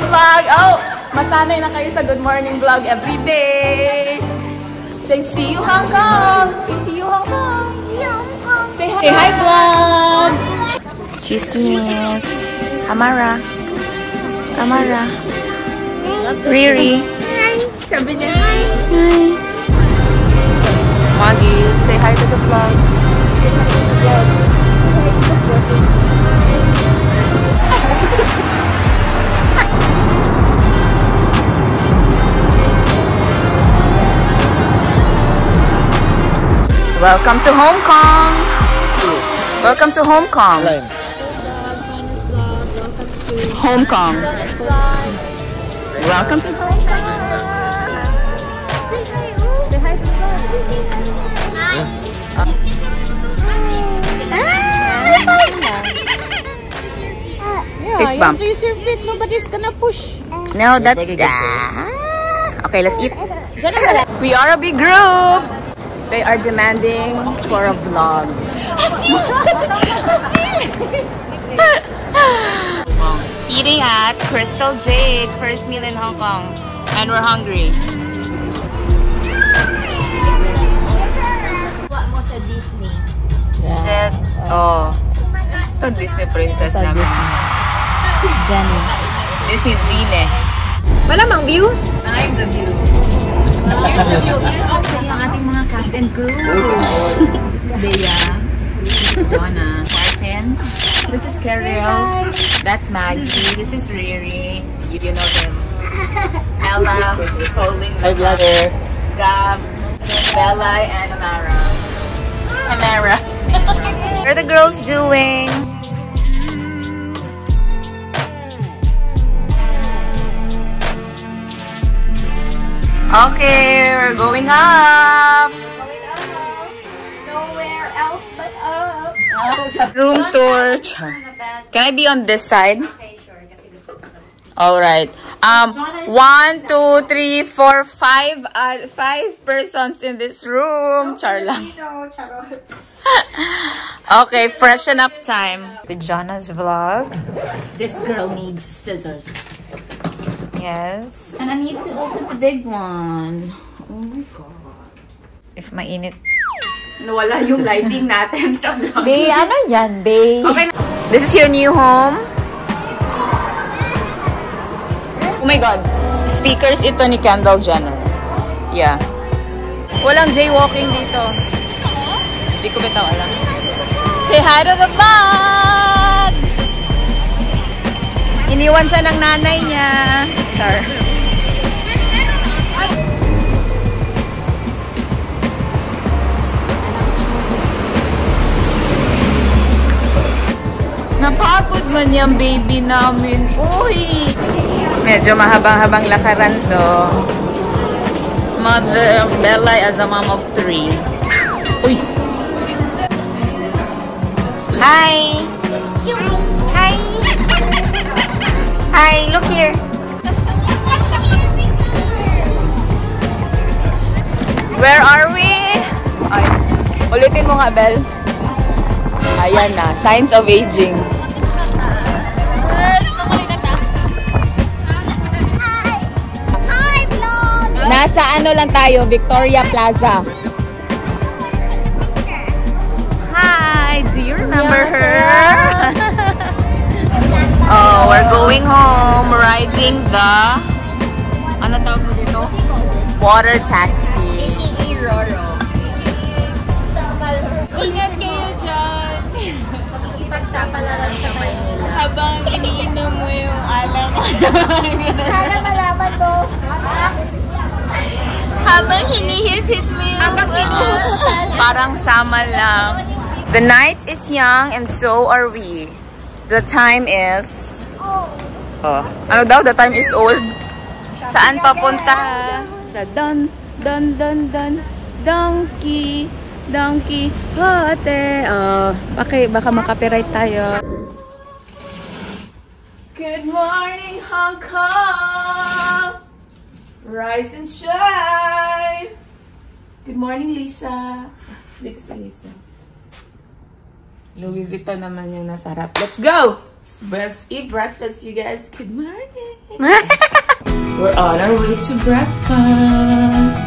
vlog. Oh, masanay na kayo sa good morning vlog every day. Say, see you Hong Kong. Say, see you Hong Kong. Say hi. Say hi vlog. Chismis. Amara. Amara. Riri. Hi. Sabi niya hi. Hi. Maggie, say hi to the vlog. Say hi to the vlog. Say hi to the vlog. Welcome to Hong Kong. Welcome to Hong Kong. Hong Kong. Welcome to Hong Kong. Say hi. Say hi to fist bump. Use your feet. Nobody's gonna push. No, that's okay, let's eat. We are a big group. They are demanding for a vlog. Eating at Crystal Jade, first meal in Hong Kong, and we're hungry. What was a Disney? Shit. Oh. Ito Disney princess namin. Disney Genie. Malamang view? I'm the view. Here's the view. Here's ang ating mga cast and crew. This is Bea. This is Jonah. Martin. This is Carol. That's Maggie. This is Riri. You know them. Ella holding the brother. Gab, Bella, and Amara. Amara. What are the girls doing? Okay, we're going up. Nowhere else but up. Room tour. Can I be on this side? Okay, sure. All right. 1, 2, 3, 4, 5. 5 persons in this room. Charla. Okay, freshen up time. To Jonah's vlog. This girl needs scissors. Yes. And I need to open the big one. Oh my god. If mainit. Nawala yung lighting natin sa vlog. Bae, ano yan, bae? Okay. This is your new home? Oh my god. Speakers ito ni Kendall Jenner. Yeah. Walang jaywalking dito. Hindi ko bitaw alam. Say hi to the vlog! Iniwan siya ng nanay niya. Char. Napagod man yung baby namin. Uy! Medyo mahabang-habang lakaran to. Mother Bella as a mom of 3. Uy! Hi! Hi! Hi! Look here! Where are we? Ay, ulitin mo nga, Belle. Ayan na, signs of aging. Hi, vlog! Nasa ano lang tayo, Victoria Plaza. Hi, do you remember her? Oh, we're going home, riding the, ano tawag mo dito? Water taxi. A.K.A. Roro. Ingat kayo dyan. Pagsapalaran sa Maynila. Habang iniinom mo yung alam mo. Sana malaman mo. Habang hinihit-hit mo yung Parang sama lang. The night is young and so are we. The time is... Oh, ano daw? The time is old. Saan papunta? Sa Don Donkey Hote. Baka makapiright tayo. Good morning, Hong Kong. Rise and shine. Good morning, Lisa. Lisa. Louis Vuitton naman yung nasarap. Let's go! Let's eat breakfast, you guys. Good morning! We're on our way to breakfast.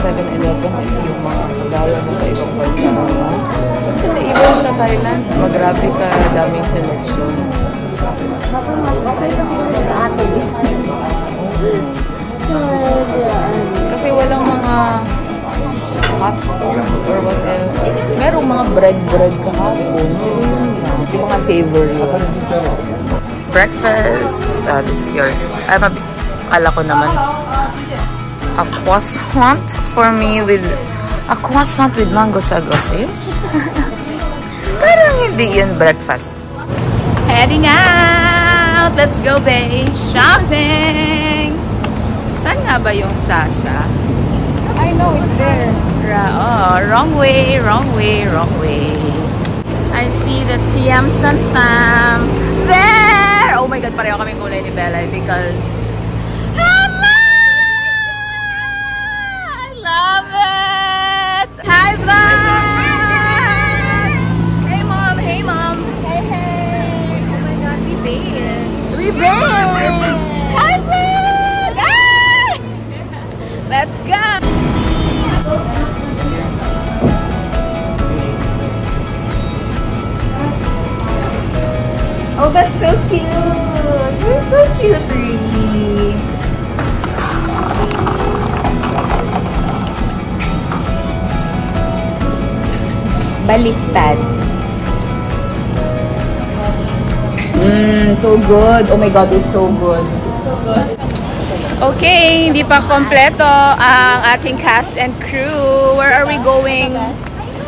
7-Eleven is yung mga kagaya na sa ibang bansa naman. Kasi even sa Thailand, magrabe ka daming selection. Kasi walang mga hot or whatever. Merong mga bread kahapon. Yung mga savory. Breakfast. This is yours. Akala ko naman. A croissant for me with mango sago, sis. Parang hindi yun breakfast. Heading out! Let's go, babe! Shopping! Saan nga ba yung Sasa? I know it's there. Wrong way. I see the Tiamsan fam there! Oh my God, pareho kaming kulay ni Bella because hi, Vlog! Hey, Mom! Hey! Oh my God, we bathed! Hi, Vlog! Ah! Let's go! Oh, that's so cute! You're so cute, Reedy! Baliktad. So good. Oh my God, it's so good. Okay, hindi pa kompleto ang ating cast and crew. Where are we going?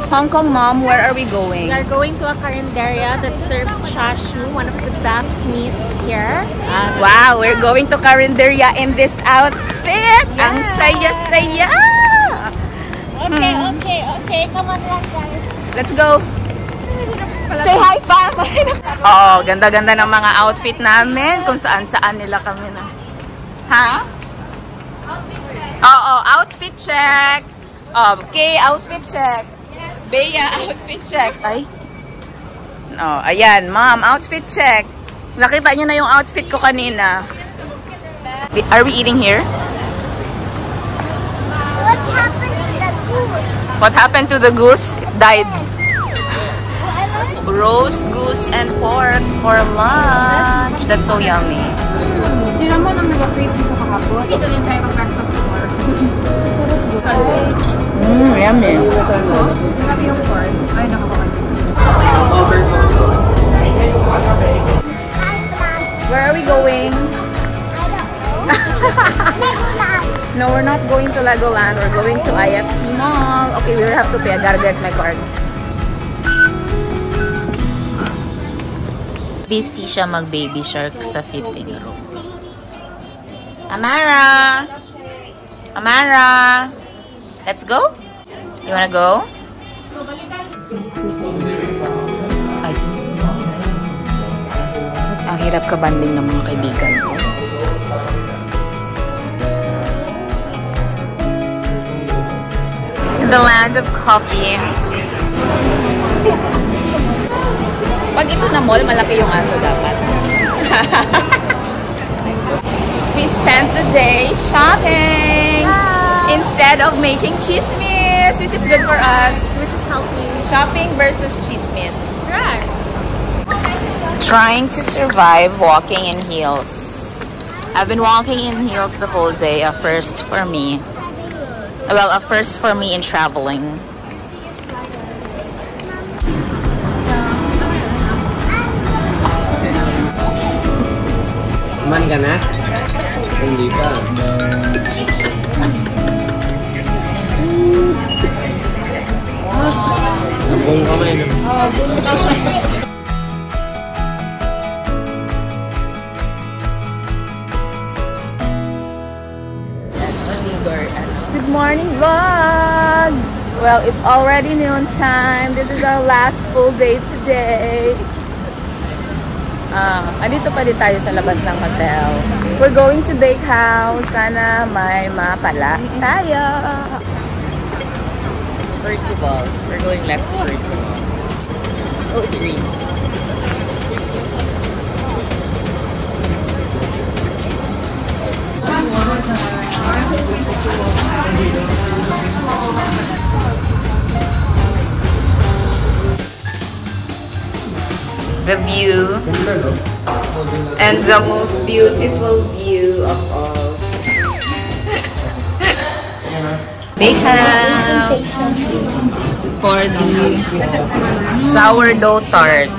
Hong Kong Mom, where are we going? We are going to a carinderia that serves chashu, one of the best meats here. Wow, we're going to carinderia in this outfit. Yeah. Ang saya-saya. Okay. Come on, guys. Let's go! Say hi, fam! Oh, ganda-ganda ng mga outfit namin. Kung saan-saan nila kami na. Ha? Oo, outfit check. Okay, outfit check. Bea, outfit check. Ay. Oh, ayan, Mom, outfit check. Nakita niyo na yung outfit ko kanina. Are we eating here? What happened to the goose? It died. Roast goose and pork for lunch. That's so yummy. Si Ramon ang nag-crave dito kahapon. Dito din tayo mag-breakfast tomorrow. Yummy. Sabi yung pork. Ay, nakakawan. Where are we going? No, we're not going to Legoland. We're going to IFC Mall. Okay, we have to pay. I gotta get my card. Busy siya mag-baby shark sa fitting room. Amara! Let's go? You wanna go? Ang hirap ka-banding ng mga kaibigan ko. In the land of coffee. Pag ito na mall, malaki yung aso dapat. We spent the day shopping instead of making chismis, which is good for us. Which is healthy. Shopping versus chismis. Correct. Trying to survive walking in heels. I've been walking in heels the whole day, a first for me. Well, a first for me in traveling. Man ka na? Hindi pa. Nabong kamay na. Good morning, vlog! Well, it's already noon time. This is our last full day today. Andito pa din tayo sa labas ng hotel. We're going to Bakehouse. Sana may mapala tayo. First of all, we're going left first of all. Oh, it's green. the view, and the most beautiful view of all. Bake house for the sourdough tart.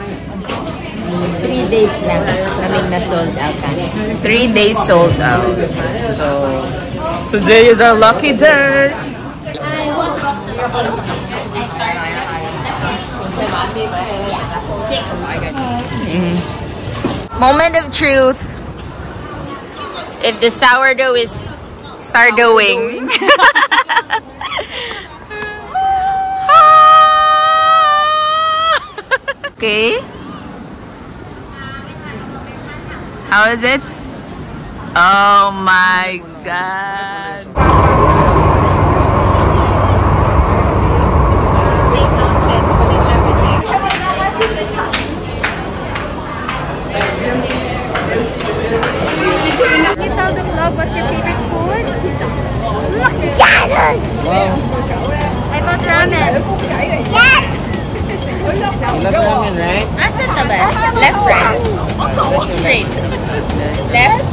3 days lang kaming na sold out. 3 days sold out. So today is our lucky day. Moment of truth. If the sourdough is sourdoughing. Okay. How is it? Oh my God. Can you tell the vlog what's your favorite food? McDonald's! I thought ramen. Yes! You love ramen, right? Asan ka ba? Left, right? Straight. Left?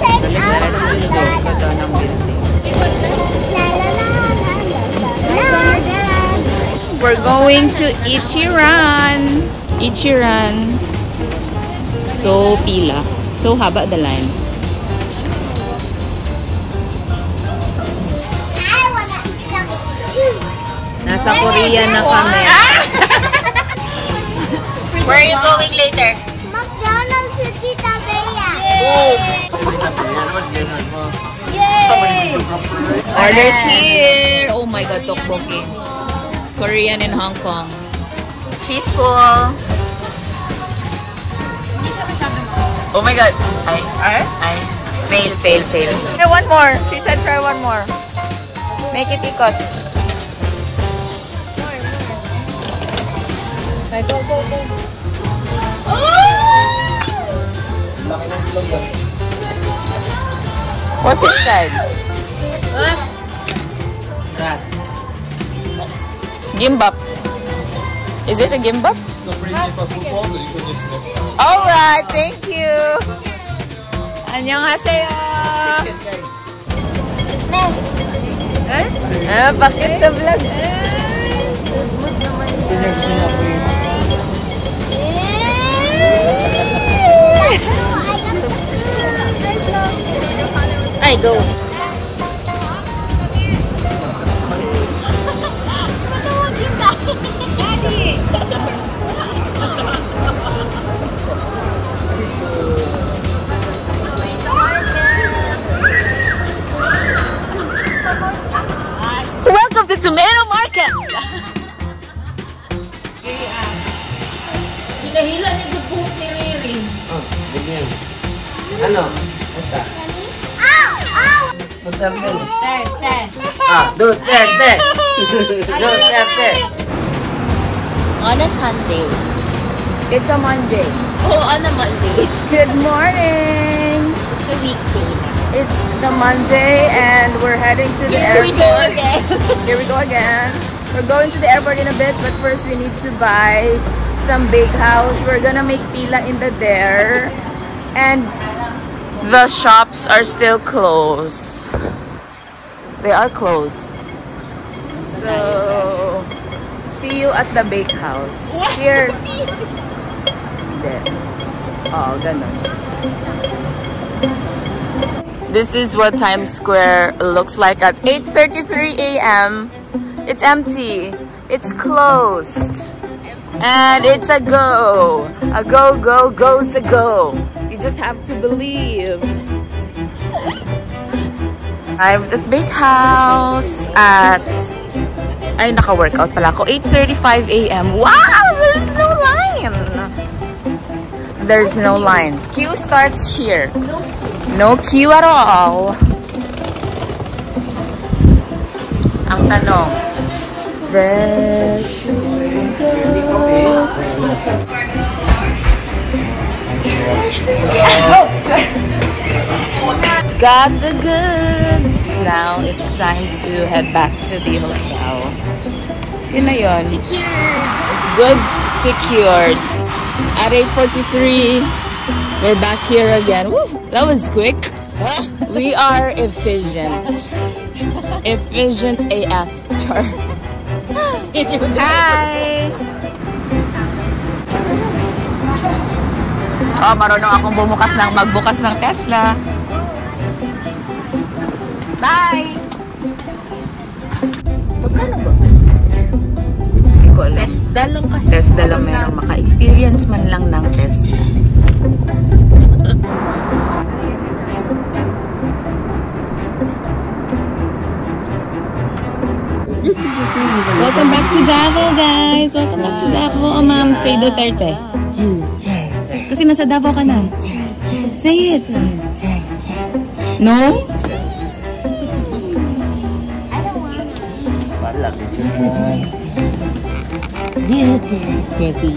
We're going to Ichiran. Ichiran. So pila. So haba the line. Nasa Korea na kami. Where are you going later? McDonald's with Tita Bea. Yay! Orders here. Oh my God, tteokbokki. Korean in Hong Kong. Cheese pool. Oh my God. I fail. Try one more. She said try one more. Make it ikot. Go. What's inside? Gimbap. Is it a gimbap? Alright, thank you. Annyeonghaseyo. Bakit sa vlog? I go. Welcome to Tomato Market. Hinahila ni Gupuk ni Riri. Oh, ganyan. Ano? Basta? Duterte. Duterte. Duterte. On a Sunday. It's a Monday. Oh, on a Monday. Good morning. It's a weekday. It's the Monday and we're heading to the Here we airport. go again. Here we go again. We're going to the airport in a bit, but first we need to buy some big house. We're gonna make pila in the there. And the shops are still closed. They are closed. So, see you at the bake house. Here. There. Oh, ganun. This is what Times Square looks like at 8:33 a.m. It's empty. It's closed. And it's a go. A go, go, goes a go. You just have to believe. Arrived at Bake House at... Ay, naka-workout pala ako. 8:35 a.m. Wow! There's no line! There's no line. Queue starts here. No queue at all. Ang tanong. There she goes. Got the goods. Now it's time to head back to the hotel. Yun na yun. Secured. Goods secured. At 8:43, we're back here again. Woo, that was quick. We are efficient. Efficient AF. Char. Hi! Oh, marunong akong magbukas ng Tesla. Bye! Magkano ba? Hindi ko alam. Tesla lang kasi. Tesla lang merong maka-experience man lang ng Tesla. Welcome back to Davao, guys! Welcome back to Davao. Oh, ma'am, say Duterte. Duterte. Kasi nasa Davao ka na. Say it. No? Duterte, baby.